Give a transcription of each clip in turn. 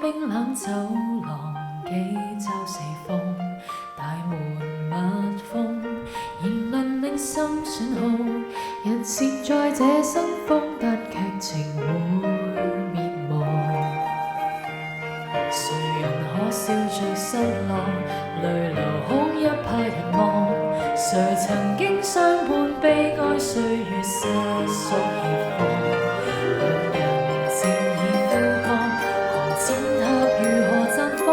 冰冷走廊，幾周四風，大門密封，言論令心損耗。人是在這生風，但劇情會滅亡。誰人可笑着失落，淚流空一派人望。誰曾經相伴悲哀歲月瑟縮協放，兩人漸已枯乾，寒戰塔如何綻放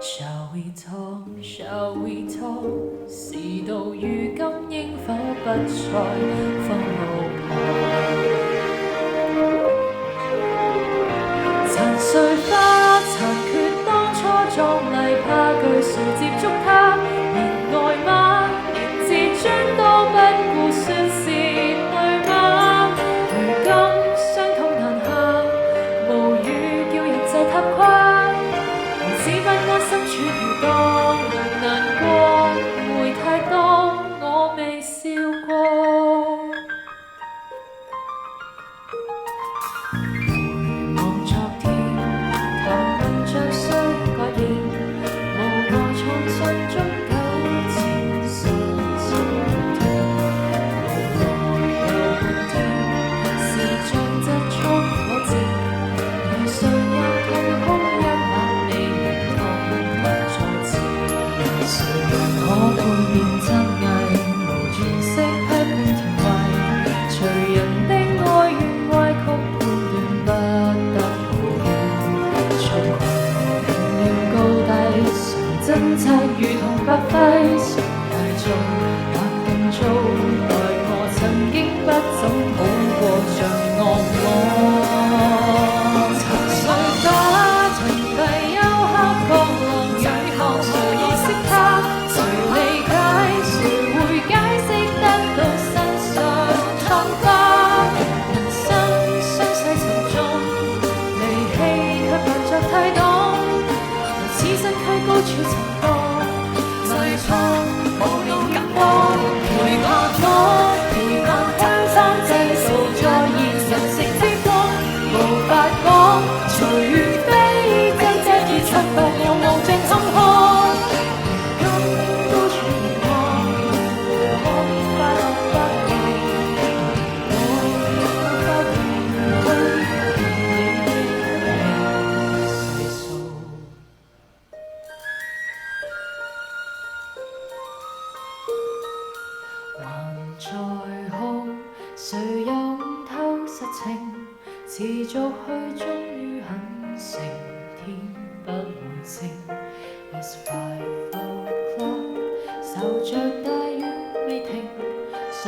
？Shall we talk? Shall we talk? 事到如今應否不再分路旁？殘碎花殘缺當初壯麗，怕懼誰接觸它？熱愛嗎？連自尊都不顧，算是對嗎？如今傷痛難下，無語叫人際塌垮。孩子不安身處如當難過，會太多我未笑過。回望昨天，談論着需改變，無奈創傷中糾纏心酸痛。無奈有半天，是像疾速火箭，如誰又騰空一晚未放再前。誰人可判辨真偽？無詮釋批判甜味，隨人的愛怨歪曲判斷不得抱怨。從平亂高低，誰真切如同白費？誰大眾或更糟？待我曾經不怎好過像惡魔。殘碎花停蔽幽黑角落，最後誰認識他？誰理解？誰會解釋得到身上瘡疤？人生傷勢沉重，離棄卻扮作太懂，如此身軀高處沉降，最初無腦感光，陪我闖，陪我香山製造在現實城之風，無法講，除非真這已出發又無證坎坷。如今高處凝望，可快樂不為，我無法回去，你細數。還在哭，誰又悟透實情？持續去，終於很成，天不會晴。It's 5 o'clock，受着大雨未停，常